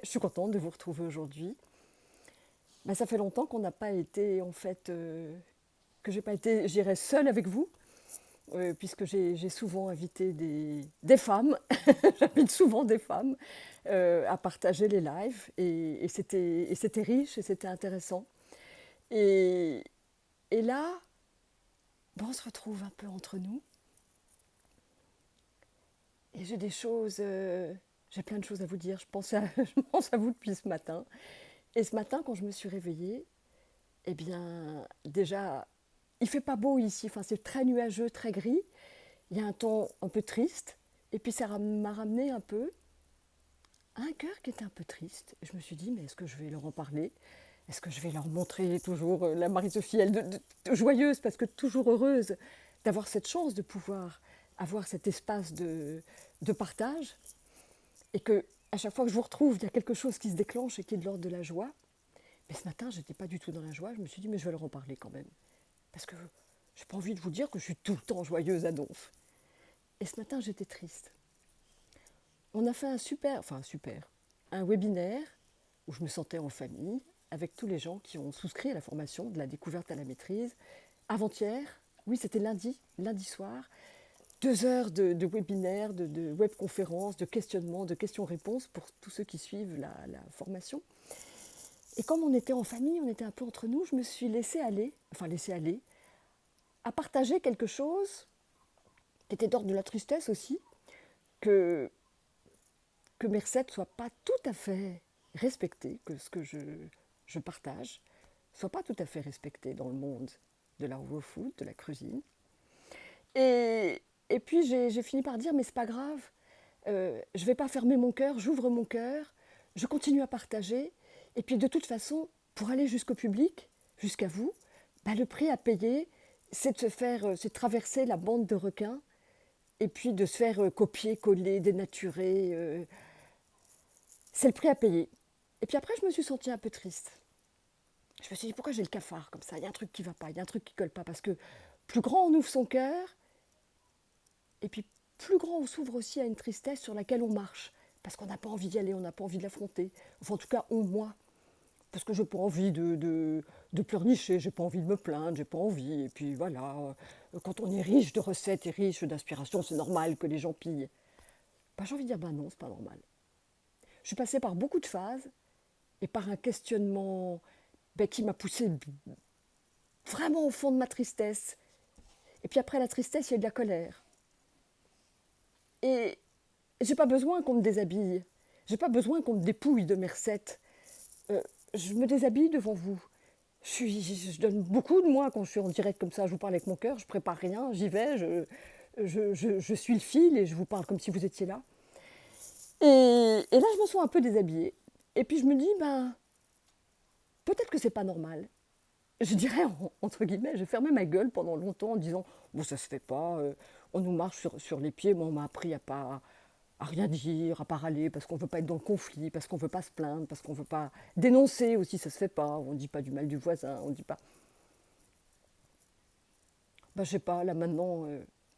Je suis contente de vous retrouver aujourd'hui. Ça fait longtemps qu'on n'a pas été, que j'ai pas été, j'irai seule avec vous, puisque j'ai souvent invité des femmes, j'invite souvent des femmes à partager les lives, et c'était riche et c'était intéressant. Et, et là, on se retrouve un peu entre nous, et j'ai plein de choses à vous dire. Je pense à vous depuis ce matin. Et ce matin, quand je me suis réveillée, eh bien, déjà, il fait pas beau ici, enfin, c'est très nuageux, très gris. Il y a un ton un peu triste. Et puis ça m'a ramené un peu à un cœur qui était un peu triste. Et je me suis dit, mais est-ce que je vais leur en parler? Est-ce que je vais leur montrer toujours la Marie-Sophie, elle, joyeuse, parce que toujours heureuse d'avoir cette chance de pouvoir avoir cet espace de partage. Et que à chaque fois que je vous retrouve, il y a quelque chose qui se déclenche et qui est de l'ordre de la joie. Mais ce matin, je n'étais pas du tout dans la joie. Je me suis dit, mais je vais leur en parler quand même. Parce que je n'ai pas envie de vous dire que je suis tout le temps joyeuse à donf. Et ce matin, j'étais triste. On a fait un webinaire où je me sentais en famille avec tous les gens qui ont souscrit à la formation de la découverte à la maîtrise. Avant-hier, oui, c'était lundi soir, 2 heures de webinaire, de webconférence, de questionnement, de questions-réponses pour tous ceux qui suivent la formation. Et comme on était en famille, on était un peu entre nous, je me suis laissée aller, à partager quelque chose qui était d'ordre de la tristesse aussi, que, que mes recettes ne soient pas tout à fait respectées, que ce que je partage ne soit pas tout à fait respecté dans le monde de la raw food, de la cuisine. Et puis j'ai fini par dire, mais c'est pas grave, je ne vais pas fermer mon cœur, j'ouvre mon cœur, je continue à partager. Et puis de toute façon, pour aller jusqu'au public, jusqu'à vous, le prix à payer, c'est de traverser la bande de requins et puis de se faire copier, coller, dénaturer. C'est le prix à payer. Et puis après, je me suis sentie un peu triste. Je me suis dit, pourquoi j'ai le cafard comme ça? Il y a un truc qui ne va pas, il y a un truc qui ne colle pas. Parce que plus grand on ouvre son cœur, et puis plus grand on s'ouvre aussi à une tristesse sur laquelle on marche. Parce qu'on n'a pas envie d'y aller, on n'a pas envie de l'affronter. Enfin, en tout cas, moi. Parce que je n'ai pas envie de pleurnicher, j'ai pas envie de me plaindre, j'ai pas envie. Et puis voilà, quand on est riche de recettes et riche d'inspiration, c'est normal que les gens pillent. J'ai envie de dire, non, c'est pas normal. Je suis passée par beaucoup de phases et par un questionnement qui m'a poussée vraiment au fond de ma tristesse. Et puis après la tristesse, il y a eu de la colère. Et j'ai pas besoin qu'on me déshabille. J'ai pas besoin qu'on me dépouille de mes recettes. Je me déshabille devant vous. Je donne beaucoup de moi quand je suis en direct comme ça. Je vous parle avec mon cœur, je prépare rien, j'y vais, je suis le fil et je vous parle comme si vous étiez là. Et là, je me sens un peu déshabillée. Et puis je me dis, peut-être que c'est pas normal. Je dirais, entre guillemets, j'ai fermé ma gueule pendant longtemps en disant, bon, ça se fait pas, on nous marche sur les pieds, moi on m'a appris à rien dire, à pas râler, parce qu'on veut pas être dans le conflit, parce qu'on veut pas se plaindre, parce qu'on veut pas dénoncer aussi, ça se fait pas, on dit pas du mal du voisin, on dit pas. Je sais pas, là maintenant,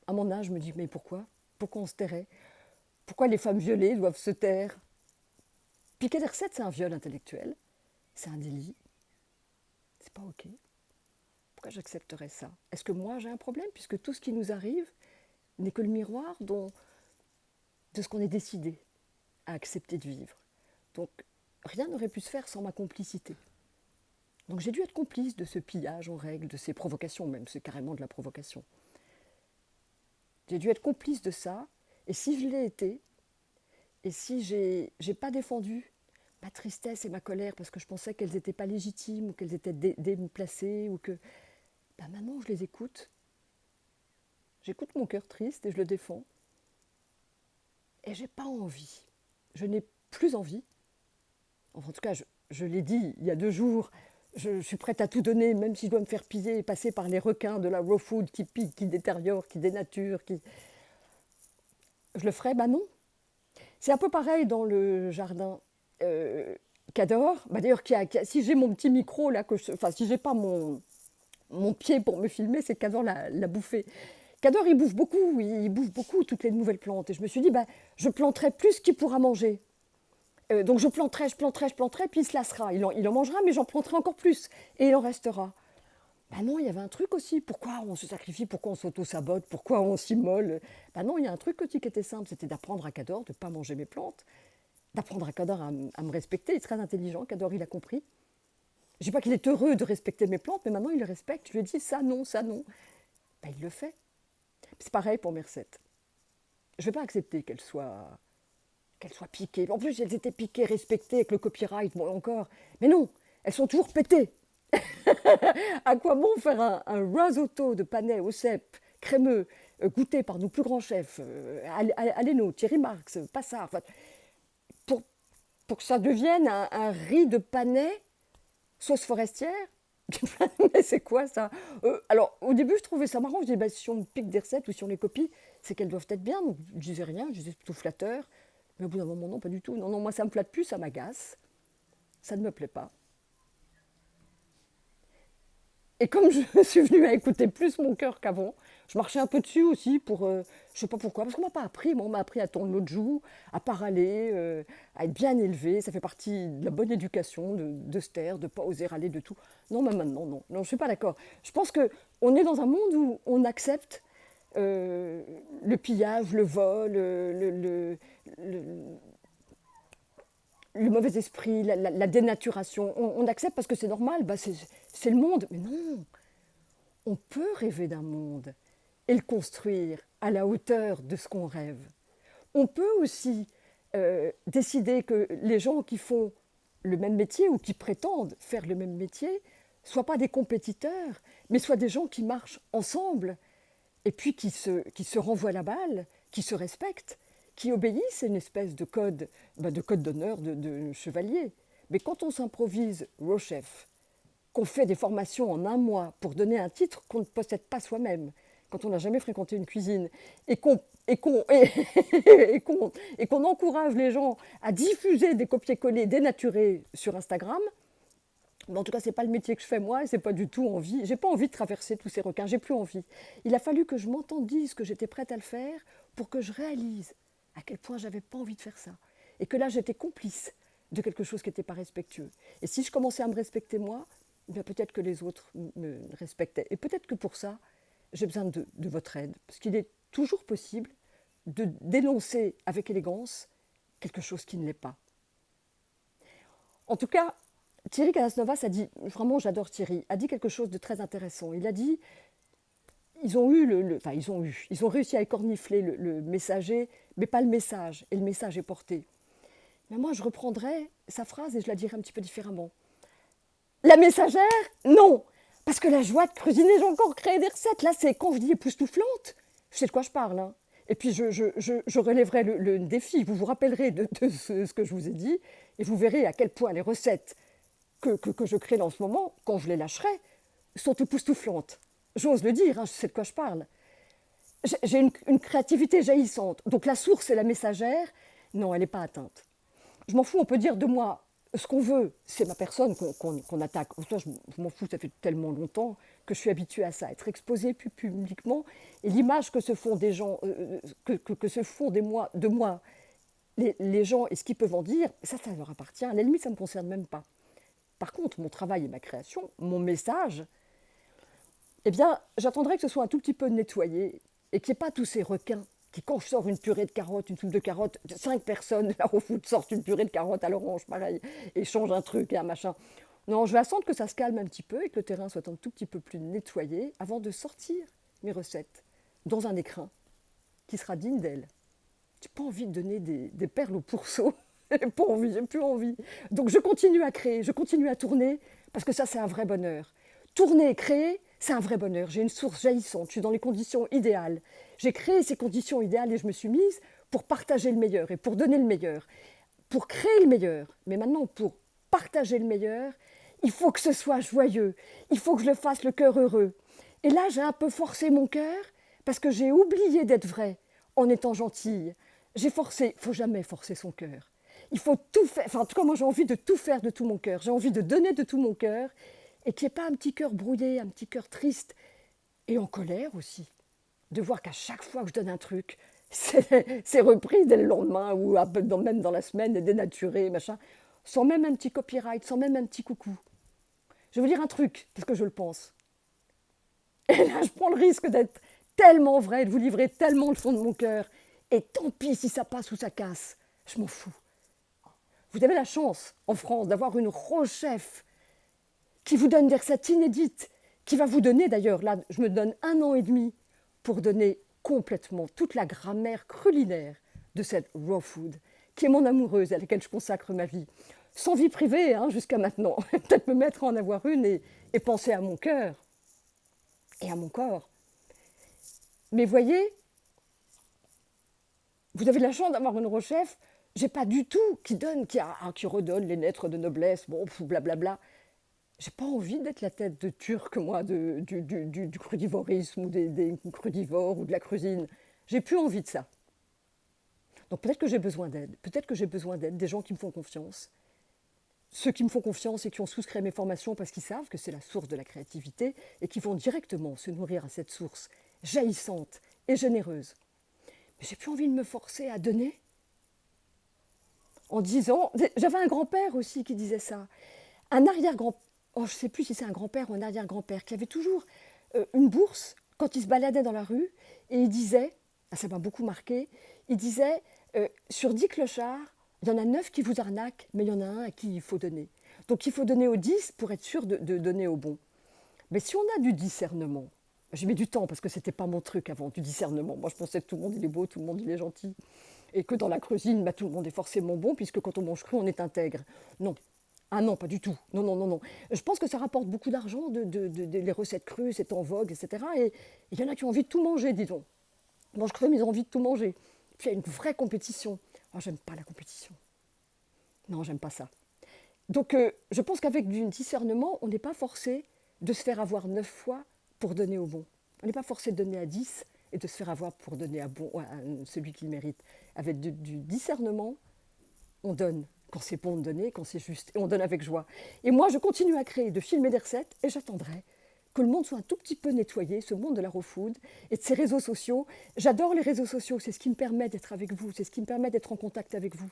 à mon âge, je me dis, mais pourquoi? Pourquoi on se tairait? Pourquoi les femmes violées doivent se taire? Piquer des recettes, c'est un viol intellectuel, c'est un délit, c'est pas ok. Pourquoi j'accepterais ça? Est-ce que moi j'ai un problème, puisque tout ce qui nous arrive n'est que le miroir de ce qu'on est décidé à accepter de vivre? Donc rien n'aurait pu se faire sans ma complicité. Donc j'ai dû être complice de ce pillage en règle, de ces provocations même, c'est carrément de la provocation. J'ai dû être complice de ça, et si je l'ai été, et si j'ai pas défendu ma tristesse et ma colère parce que je pensais qu'elles n'étaient pas légitimes ou qu'elles étaient déplacées ou que maintenant je les écoute. J'écoute mon cœur triste et je le défends. Et j'ai pas envie. Je n'ai plus envie. Enfin, en tout cas, je l'ai dit il y a 2 jours. Je suis prête à tout donner, même si je dois me faire piller et passer par les requins de la raw food qui piquent, qui détériorent, qui dénaturent. Je le ferai? Non. C'est un peu pareil dans le jardin. Qu'adore, d'ailleurs, si j'ai mon petit micro, là, si j'ai pas mon pied pour me filmer, c'est qu'adore la bouffer. Qu'adore, il bouffe beaucoup toutes les nouvelles plantes. Et je me suis dit, je planterai plus qu'il pourra manger. Donc je planterai, je planterai, je planterai, puis il se lassera. Il en mangera, mais j'en planterai encore plus. Et il en restera. Ben non, il y avait un truc aussi. Pourquoi on se sacrifie? Pourquoi on s'auto-sabote? Pourquoi on s'immole? Ben non, il y a un truc aussi qui était simple. C'était d'apprendre à Cador de ne pas manger mes plantes. D'apprendre à Cador à me respecter. Il est très intelligent. Cador, il a compris. Je ne dis pas qu'il est heureux de respecter mes plantes, mais maintenant il le respecte. Je lui ai dit ça non, ça non. Ben, il le fait. C'est pareil pour mes recettes. Je ne vais pas accepter qu'elles soient piquées. En plus, elles étaient piquées, respectées avec le copyright, bon encore. Mais non, elles sont toujours pétées. À quoi bon faire un risotto de panais au cèpe crémeux, goûté par nos plus grands chefs, Aleno, Thierry Marx, Passard, enfin, pour, pour que ça devienne un riz de panais sauce forestière? Mais c'est quoi ça? Alors, au début, je trouvais ça marrant. Je disais, bah, si on pique des recettes ou si on les copie, c'est qu'elles doivent être bien. Donc, je disais rien, je disais plutôt flatteur. Mais au bout d'un moment, non, pas du tout. Non, non, moi, ça me flatte plus, ça m'agace. Ça ne me plaît pas. Et comme je suis venue à écouter plus mon cœur qu'avant, je marchais un peu dessus aussi pour, je sais pas pourquoi, parce qu'on m'a pas appris. Moi, on m'a appris à tondre l'autre joue, à pas râler, à être bien élevé. Ça fait partie de la bonne éducation, de se taire, de pas oser râler de tout. Non, mais maintenant, non, non, je suis pas d'accord. Je pense que on est dans un monde où on accepte le pillage, le vol, le, le mauvais esprit, la dénaturation. On accepte parce que c'est normal, bah c'est le monde. Mais non, on peut rêver d'un monde et le construire à la hauteur de ce qu'on rêve. On peut aussi décider que les gens qui font le même métier ou qui prétendent faire le même métier ne soient pas des compétiteurs, mais soient des gens qui marchent ensemble et puis qui se renvoient la balle, qui se respectent, qui obéissent à une espèce de code, de code d'honneur de chevalier. Mais quand on s'improvise chef, qu'on fait des formations en un mois pour donner un titre qu'on ne possède pas soi-même, quand on n'a jamais fréquenté une cuisine, et qu'on encourage les gens à diffuser des copier-coller dénaturés sur Instagram, mais en tout cas, ce n'est pas le métier que je fais moi, et c'est pas du tout envie. J'ai pas envie de traverser tous ces requins, j'ai plus envie. Il a fallu que je m'entendise que j'étais prête à le faire pour que je réalise à quel point j'avais pas envie de faire ça. Et que là, j'étais complice de quelque chose qui n'était pas respectueux. Et si je commençais à me respecter moi, bien peut-être que les autres me respectaient. Et peut-être que pour ça, j'ai besoin de votre aide. Parce qu'il est toujours possible de dénoncer avec élégance quelque chose qui ne l'est pas. En tout cas, Thierry Calasnovas a dit, vraiment j'adore Thierry, a dit quelque chose de très intéressant. Il a dit, ils ont réussi à écornifler le messager, mais pas le message, et le message est porté. Mais moi je reprendrais sa phrase et je la dirais un petit peu différemment. La messagère, non, parce que la joie de cuisiner, j'ai encore créé des recettes. Là, c'est quand je dis époustouflante, je sais de quoi je parle. Hein. Et puis, je relèverai le défi. Vous vous rappellerez de ce que je vous ai dit et vous verrez à quel point les recettes que je crée dans ce moment, quand je les lâcherai, sont époustouflantes. J'ose le dire, hein, je sais de quoi je parle. J'ai une créativité jaillissante. Donc la source et la messagère, non, elle n'est pas atteinte. Je m'en fous, on peut dire de moi ce qu'on veut, c'est ma personne qu'on attaque. Je m'en fous, ça fait tellement longtemps que je suis habituée à ça, être exposée publiquement. Et l'image que se font des gens, que se font de moi les gens et ce qu'ils peuvent en dire, ça leur appartient. À la limite, ça ne me concerne même pas. Par contre, mon travail et ma création, mon message, eh bien, j'attendrai que ce soit un tout petit peu nettoyé et qu'il n'y ait pas tous ces requins qui, quand je sors une purée de carottes, une soupe de carottes, 5 personnes là au foot sortent une purée de carottes à l'orange, pareil, et changent un truc et un machin. Non, je vais attendre que ça se calme un petit peu et que le terrain soit un tout petit peu plus nettoyé avant de sortir mes recettes dans un écrin qui sera digne d'elles. J'ai pas envie de donner des perles au pourceau. J'ai pas envie, j'ai plus envie. Donc je continue à créer, je continue à tourner, parce que ça, c'est un vrai bonheur. Tourner et créer, c'est un vrai bonheur. J'ai une source jaillissante, je suis dans les conditions idéales. J'ai créé ces conditions idéales et je me suis mise pour partager le meilleur et pour donner le meilleur, pour créer le meilleur. Mais maintenant, pour partager le meilleur, il faut que ce soit joyeux, il faut que je le fasse le cœur heureux. Et là, j'ai un peu forcé mon cœur, parce que j'ai oublié d'être vraie en étant gentille. J'ai forcé, il ne faut jamais forcer son cœur. Il faut tout faire, enfin en tout cas moi j'ai envie de tout faire de tout mon cœur, j'ai envie de donner de tout mon cœur et qu'il n'y ait pas un petit cœur brouillé, un petit cœur triste et en colère aussi. De voir qu'à chaque fois que je donne un truc, C'est repris dès le lendemain ou même dans la semaine, et dénaturé, machin, sans même un petit copyright, sans même un petit coucou. Je vais vous dire un truc, parce que je le pense. Et là, je prends le risque d'être tellement vrai, de vous livrer tellement le fond de mon cœur. Et tant pis si ça passe ou ça casse, je m'en fous. Vous avez la chance, en France, d'avoir une rose chef qui vous donne des recettes inédites, qui va vous donner d'ailleurs, là, je me donne 1 an et demi pour donner complètement toute la grammaire culinaire de cette raw food, qui est mon amoureuse, à laquelle je consacre ma vie. Sans vie privée, hein, jusqu'à maintenant. Peut-être me mettre à en avoir une et penser à mon cœur et à mon corps. Mais voyez, vous avez la chance d'avoir une rechef, j'ai pas du tout qui redonne les lettres de noblesse, bon, blablabla. J'ai pas envie d'être la tête de turc, moi, du crudivorisme ou des crudivores ou de la cuisine. J'ai plus envie de ça. Donc peut-être que j'ai besoin d'aide. Peut-être que j'ai besoin d'aide, des gens qui me font confiance. Ceux qui me font confiance et qui ont souscrit à mes formations parce qu'ils savent que c'est la source de la créativité et qui vont directement se nourrir à cette source jaillissante et généreuse. Mais j'ai plus envie de me forcer à donner. En disant, j'avais un grand-père aussi qui disait ça. Un arrière-grand-père, je ne sais plus si c'est un grand-père ou un arrière-grand-père, qui avait toujours une bourse quand il se baladait dans la rue, et il disait, ça m'a beaucoup marqué, il disait, sur 10 clochards, il y en a 9 qui vous arnaquent, mais il y en a un à qui il faut donner. Donc il faut donner aux 10 pour être sûr de donner au bon. Mais si on a du discernement, j'ai mis du temps parce que ce n'était pas mon truc avant, du discernement. Moi je pensais que tout le monde il est beau, tout le monde il est gentil, et que dans la cuisine, tout le monde est forcément bon, puisque quand on mange cru, on est intègre. Non. Ah non, pas du tout. Non, non, non, non. Je pense que ça rapporte beaucoup d'argent, les recettes crues, c'est en vogue, etc. Et il y en a qui ont envie de tout manger, disons. Ils mangent cru, mais ils ont envie de tout manger. Puis il y a une vraie compétition. Oh, j'aime pas la compétition. Non, j'aime pas ça. Donc, je pense qu'avec du discernement, on n'est pas forcé de se faire avoir 9 fois pour donner au bon. On n'est pas forcé de donner à 10 et de se faire avoir pour donner à celui qui le mérite. Avec du discernement, on donne quand c'est bon de donner, quand c'est juste, et on donne avec joie. Et moi, je continue à créer, de filmer des recettes, et j'attendrai que le monde soit un tout petit peu nettoyé, ce monde de la raw food et de ces réseaux sociaux. J'adore les réseaux sociaux, c'est ce qui me permet d'être avec vous, c'est ce qui me permet d'être en contact avec vous.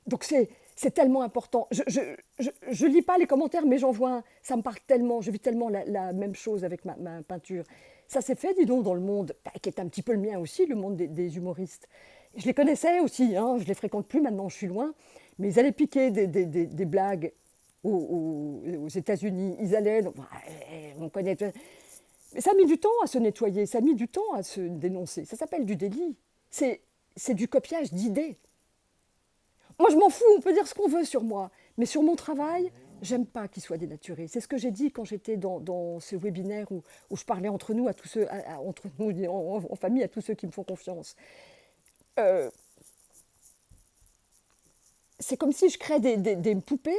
Donc c'est tellement important. Je lis pas les commentaires, mais j'en vois un. Ça me parle tellement, je vis tellement la même chose avec ma peinture. Ça s'est fait, dis donc, dans le monde, qui est un petit peu le mien aussi, le monde des humoristes. Je les connaissais aussi, hein, je les fréquente plus maintenant, je suis loin, mais ils allaient piquer des blagues aux États-Unis. Ils allaient, on connaît. Mais ça a mis du temps à se nettoyer, ça a mis du temps à se dénoncer. Ça s'appelle du délit. C'est du copiage d'idées. Moi, je m'en fous, on peut dire ce qu'on veut sur moi. Mais sur mon travail, j'aime pas qu'il soit dénaturé. C'est ce que j'ai dit quand j'étais dans ce webinaire où je parlais entre nous, à tous ceux, entre nous, en famille, à tous ceux qui me font confiance. C'est comme si je crée des poupées,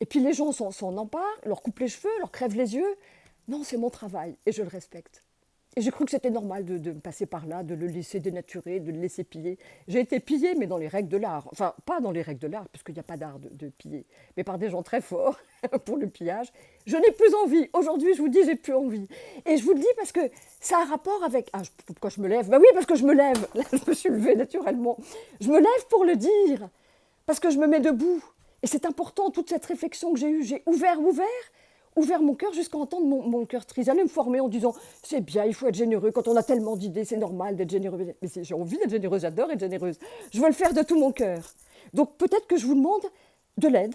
et puis les gens s'en emparent, leur coupent les cheveux, leur crèvent les yeux. Non, c'est mon travail, et je le respecte. Et j'ai cru que c'était normal de passer par là, de le laisser dénaturer, de le laisser piller. J'ai été pillée, mais dans les règles de l'art. Enfin, pas dans les règles de l'art, puisqu'il n'y a pas d'art de piller, mais par des gens très forts pour le pillage. Je n'ai plus envie. Aujourd'hui, je vous dis, j'ai plus envie. Et je vous le dis parce que ça a un rapport avec... pourquoi je me lève? Ben oui, parce que je me lève. Là, je me suis levée naturellement. Je me lève pour le dire, parce que je me mets debout. Et c'est important, toute cette réflexion que j'ai eue. J'ai ouvert mon cœur jusqu'à entendre mon cœur triste. J'allais me former en disant, c'est bien, il faut être généreux. Quand on a tellement d'idées, c'est normal d'être généreux. Mais j'ai envie d'être généreuse, j'adore être généreuse. Je veux le faire de tout mon cœur. Donc peut-être que je vous demande de l'aide.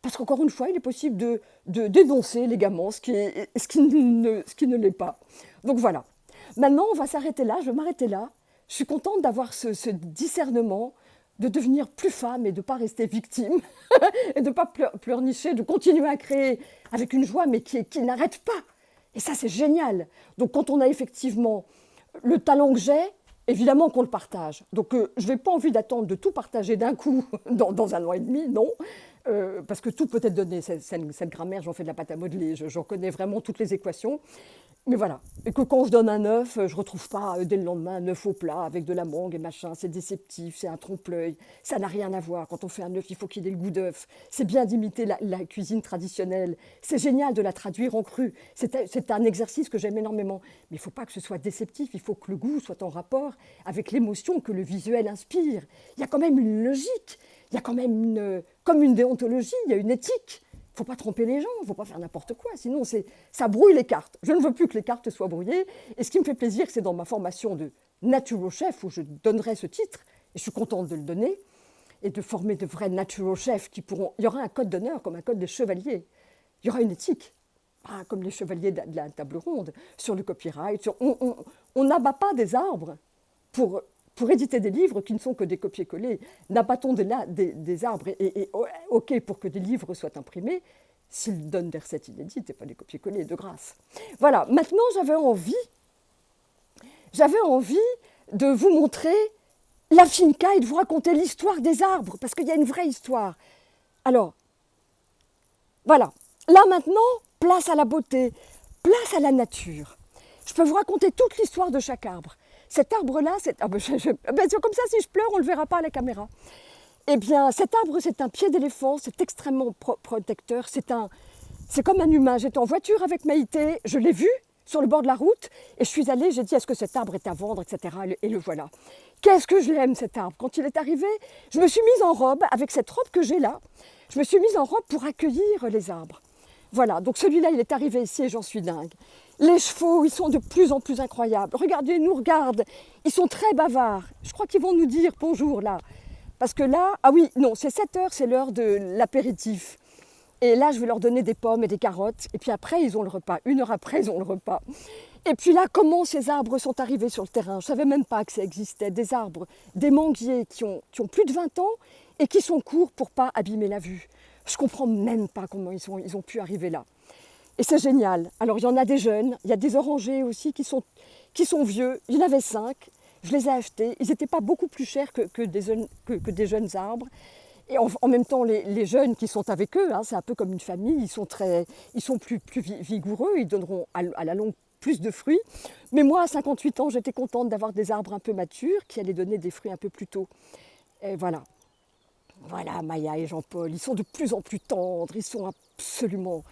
Parce qu'encore une fois, il est possible de dénoncer légalement ce qui ne l'est pas. Donc voilà. Maintenant, on va s'arrêter là, je vais m'arrêter là. Je suis contente d'avoir ce discernement, de devenir plus femme et de ne pas rester victime, et de ne pas pleurnicher, de continuer à créer avec une joie, mais qui n'arrête pas. Et ça, c'est génial. Donc quand on a effectivement le talent que j'ai, évidemment qu'on le partage. Donc je n'ai pas envie d'attendre de tout partager d'un coup dans 1 an et demi, non. Parce que tout peut être donné, cette grammaire, j'en fais de la pâte à modeler, j'en connais vraiment toutes les équations. Mais voilà, et que quand je donne un œuf, je ne retrouve pas dès le lendemain un œuf au plat avec de la mangue et machin, c'est déceptif, c'est un trompe-l'œil, ça n'a rien à voir. Quand on fait un œuf, il faut qu'il ait le goût d'œuf. C'est bien d'imiter la cuisine traditionnelle, c'est génial de la traduire en cru, c'est un exercice que j'aime énormément. Mais il ne faut pas que ce soit déceptif, il faut que le goût soit en rapport avec l'émotion que le visuel inspire. Il y a quand même une logique, il y a quand même comme une déontologie, il y a une éthique. Il ne faut pas tromper les gens, il ne faut pas faire n'importe quoi, sinon ça brouille les cartes. Je ne veux plus que les cartes soient brouillées. Et ce qui me fait plaisir, c'est dans ma formation de natural chef, où je donnerai ce titre, et je suis contente de le donner, et de former de vrais natural chefs qui pourront... Il y aura un code d'honneur comme un code des chevaliers. Il y aura une éthique, comme les chevaliers de la table ronde, sur le copyright. On n'abat pas des arbres pour éditer des livres qui ne sont que des copier-coller. N'abattons des arbres OK pour que des livres soient imprimés, s'ils donnent des recettes inédites et pas des copier-coller, de grâce. Voilà, maintenant j'avais envie de vous montrer la finca et de vous raconter l'histoire des arbres, parce qu'il y a une vraie histoire. Alors, voilà, là maintenant, place à la beauté, place à la nature. Je peux vous raconter toute l'histoire de chaque arbre. Cet arbre-là, c'est comme ça, si je pleure, on ne le verra pas à la caméra. Eh bien, cet arbre, c'est un pied d'éléphant, c'est extrêmement protecteur, c'est comme un humain. J'étais en voiture avec Maïté, je l'ai vu sur le bord de la route, et je suis allée, j'ai dit, est-ce que cet arbre est à vendre, etc. Et le voilà. Qu'est-ce que je l'aime, cet arbre. Quand il est arrivé, je me suis mise en robe, avec cette robe que j'ai là, je me suis mise en robe pour accueillir les arbres. Voilà, donc celui-là, il est arrivé ici et j'en suis dingue. Les chevaux, ils sont de plus en plus incroyables. Regardez, ils nous regardent, ils sont très bavards. Je crois qu'ils vont nous dire bonjour là. Parce que là, ah oui, non, c'est 7 heures, c'est l'heure de l'apéritif. Et là, je vais leur donner des pommes et des carottes. Et puis après, ils ont le repas. 1 heure après, ils ont le repas. Et puis là, comment ces arbres sont arrivés sur le terrain? Je ne savais même pas que ça existait. Des arbres, des manguiers qui ont plus de 20 ans et qui sont courts pour ne pas abîmer la vue. Je ne comprends même pas comment ils ont pu arriver là. Et c'est génial. Alors, il y en a des jeunes, il y a des orangers aussi qui sont vieux. Il y en avait 5. Je les ai achetés. Ils n'étaient pas beaucoup plus chers que des jeunes arbres. Et en même temps, les jeunes qui sont avec eux, c'est un peu comme une famille. Ils sont plus vigoureux. Ils donneront à la longue plus de fruits. Mais moi, à 58 ans, j'étais contente d'avoir des arbres un peu matures qui allaient donner des fruits un peu plus tôt. Et voilà. Voilà, Maya et Jean-Paul, ils sont de plus en plus tendres. Ils sont absolument...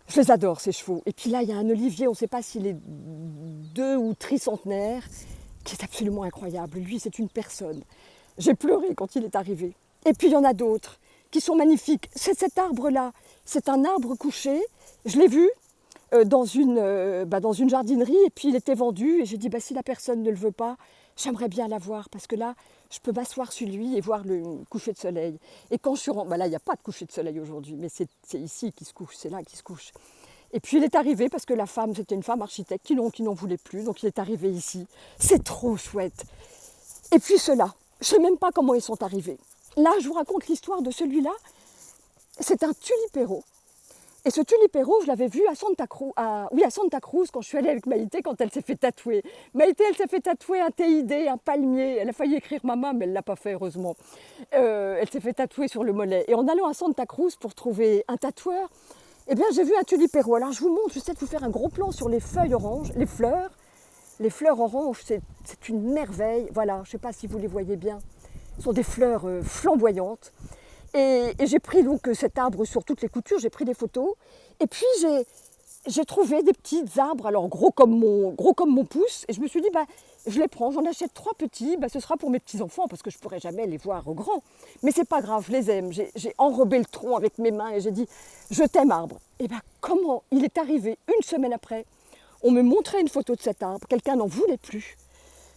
Je les adore, ces chevaux. Et puis là, il y a un olivier, on ne sait pas s'il est 2 ou tricentenaire, qui est absolument incroyable. Lui, c'est une personne. J'ai pleuré quand il est arrivé. Et puis, il y en a d'autres qui sont magnifiques. C'est cet arbre-là. C'est un arbre couché. Je l'ai vu dans une jardinerie et puis il était vendu. Et j'ai dit, si la personne ne le veut pas, j'aimerais bien l'avoir parce que là, je peux m'asseoir sur lui et voir le coucher de soleil. Et quand je suis rentrée, là, il n'y a pas de coucher de soleil aujourd'hui, mais c'est ici qu'il se couche, c'est là qu'il se couche. Et puis il est arrivé parce que la femme, c'était une femme architecte qui n'en voulait plus, donc il est arrivé ici. C'est trop chouette. Et puis ceux-là, je ne sais même pas comment ils sont arrivés. Là, je vous raconte l'histoire de celui-là. C'est un tulipero. Et ce tulipero, je l'avais vu à Santa Cruz, quand je suis allée avec Maïté, quand elle s'est fait tatouer. Maïté, elle s'est fait tatouer un TID, un palmier. Elle a failli écrire maman, mais elle ne l'a pas fait, heureusement. Elle s'est fait tatouer sur le mollet. Et en allant à Santa Cruz pour trouver un tatoueur, eh bien, j'ai vu un tulipero. Alors, je vous montre, j'essaie de vous faire un gros plan sur les feuilles oranges, les fleurs. Les fleurs oranges, c'est une merveille. Voilà, je ne sais pas si vous les voyez bien. Ce sont des fleurs flamboyantes. Et j'ai pris donc cet arbre sur toutes les coutures, j'ai pris des photos. Et puis j'ai trouvé des petits arbres, alors gros comme mon pouce. Et je me suis dit, je les prends, j'en achète 3 petits, ce sera pour mes petits-enfants, parce que je ne pourrai jamais les voir grands. Mais c'est pas grave, je les aime. J'ai enrobé le tronc avec mes mains et j'ai dit, je t'aime arbre. Et comment il est arrivé 1 semaine après, on me montrait une photo de cet arbre, quelqu'un n'en voulait plus,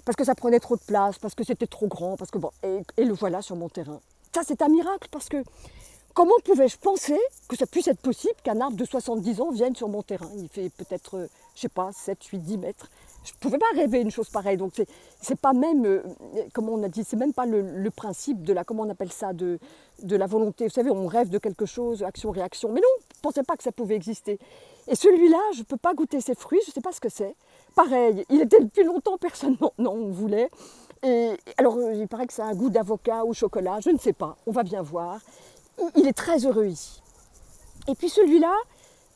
parce que ça prenait trop de place, parce que c'était trop grand, parce que et le voilà sur mon terrain. Ça, c'est un miracle parce que comment pouvais-je penser que ça puisse être possible qu'un arbre de 70 ans vienne sur mon terrain? Il fait peut-être, je sais pas, 7, 8, 10 mètres. Je ne pouvais pas rêver une chose pareille. Donc, c'est pas même, comme on a dit, c'est même pas le principe de comment on appelle ça, de la volonté. Vous savez, on rêve de quelque chose, action-réaction. Mais non, je ne pensais pas que ça pouvait exister. Et celui-là, je ne peux pas goûter ses fruits, je ne sais pas ce que c'est. Pareil, il était depuis longtemps, personne n'en voulait. Et alors, il paraît que ça a un goût d'avocat ou chocolat, je ne sais pas, on va bien voir. Il est très heureux ici. Et puis celui-là,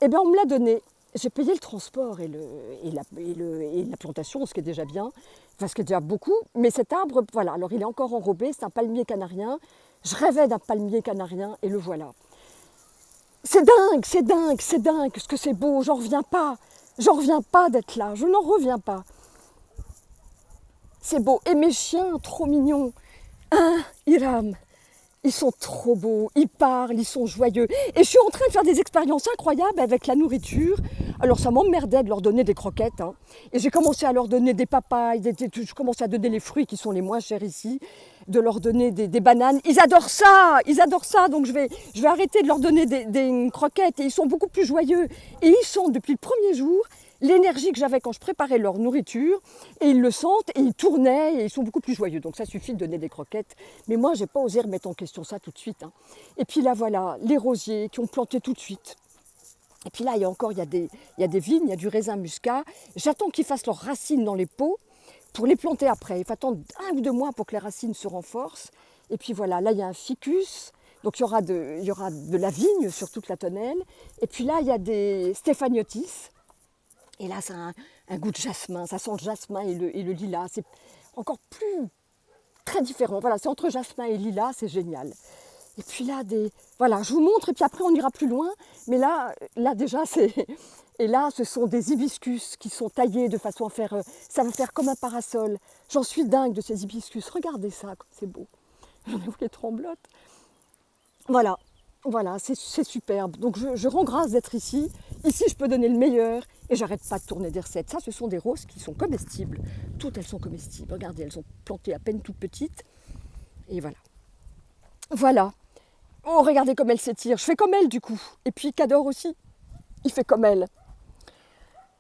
on me l'a donné. j'ai payé le transport et la plantation, ce qui est déjà bien, enfin ce qui est déjà beaucoup. Mais cet arbre, voilà, alors il est encore enrobé, c'est un palmier canarien. Je rêvais d'un palmier canarien et le voilà. C'est dingue, c'est dingue, c'est dingue, ce que c'est beau, j'en reviens pas. J'en reviens pas d'être là, je n'en reviens pas. C'est beau. Et mes chiens, trop mignons. Hein, Hiram, ils sont trop beaux, ils parlent, ils sont joyeux. Et je suis en train de faire des expériences incroyables avec la nourriture. Alors ça m'emmerdait de leur donner des croquettes. Hein. Et j'ai commencé à leur donner des papayes, je commençais à donner les fruits qui sont les moins chers ici, de leur donner des bananes. Ils adorent ça. Donc je vais arrêter de leur donner des croquettes et ils sont beaucoup plus joyeux. Et ils sentent depuis le premier jour l'énergie que j'avais quand je préparais leur nourriture, et ils le sentent, et ils tournaient, et ils sont beaucoup plus joyeux. Donc ça suffit de donner des croquettes. Mais moi, je n'ai pas osé remettre en question ça tout de suite. Hein. Et puis là, voilà, les rosiers qui ont planté tout de suite. Et puis là, il y a des vignes, il y a du raisin muscat. J'attends qu'ils fassent leurs racines dans les pots pour les planter après. Il faut attendre 1 ou 2 mois pour que les racines se renforcent. Et puis voilà, là, il y a un ficus. Donc il y aura de la vigne sur toute la tonnelle. Et puis là, il y a des stéphaniotis. Et là, ça a un goût de jasmin, ça sent le jasmin et le lilas. C'est encore plus très différent. Voilà, c'est entre jasmin et lilas, c'est génial. Et puis là, voilà, je vous montre et puis après on ira plus loin. Mais là déjà, et là, ce sont des hibiscus qui sont taillés de façon à faire, ça va faire comme un parasol. J'en suis dingue de ces hibiscus. Regardez ça, comme c'est beau. J'en ai vu les tremblotes. Voilà, c'est superbe. Donc je rends grâce d'être ici. Ici, je peux donner le meilleur et j'arrête pas de tourner des recettes. Ça, ce sont des roses qui sont comestibles. Toutes, elles sont comestibles. Regardez, elles sont plantées à peine toutes petites. Et voilà. Voilà. Oh, regardez comme elle s'étire. Je fais comme elle, du coup. Et puis, Cador aussi, il fait comme elle.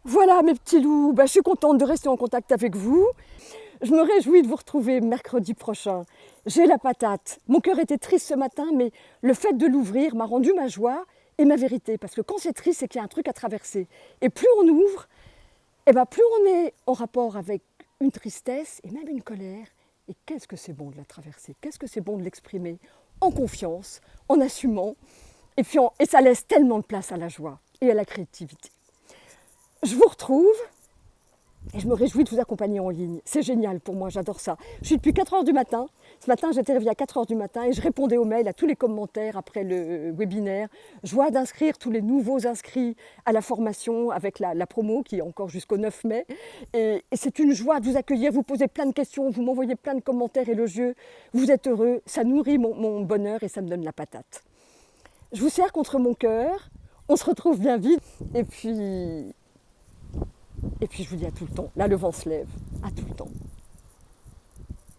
Voilà, mes petits loups. Je suis contente de rester en contact avec vous. Je me réjouis de vous retrouver mercredi prochain. J'ai la patate. Mon cœur était triste ce matin, mais le fait de l'ouvrir m'a rendu ma joie et ma vérité. Parce que quand c'est triste, c'est qu'il y a un truc à traverser. Et plus on ouvre, plus on est en rapport avec une tristesse et même une colère. Et qu'est-ce que c'est bon de la traverser? Qu'est-ce que c'est bon de l'exprimer en confiance, en assumant. Et ça laisse tellement de place à la joie et à la créativité. Je vous retrouve. Et je me réjouis de vous accompagner en ligne. C'est génial pour moi, j'adore ça. Je suis depuis 4h du matin. Ce matin, j'étais réveillée à 4h du matin et je répondais aux mails, à tous les commentaires après le webinaire. Joie d'inscrire tous les nouveaux inscrits à la formation avec la promo qui est encore jusqu'au 9 mai. Et c'est une joie de vous accueillir, vous posez plein de questions, vous m'envoyez plein de commentaires élogieux. Vous êtes heureux, ça nourrit mon bonheur et ça me donne la patate. Je vous serre contre mon cœur. On se retrouve bien vite. Et puis, je vous dis à tout le temps. Là, le vent se lève. À tout le temps.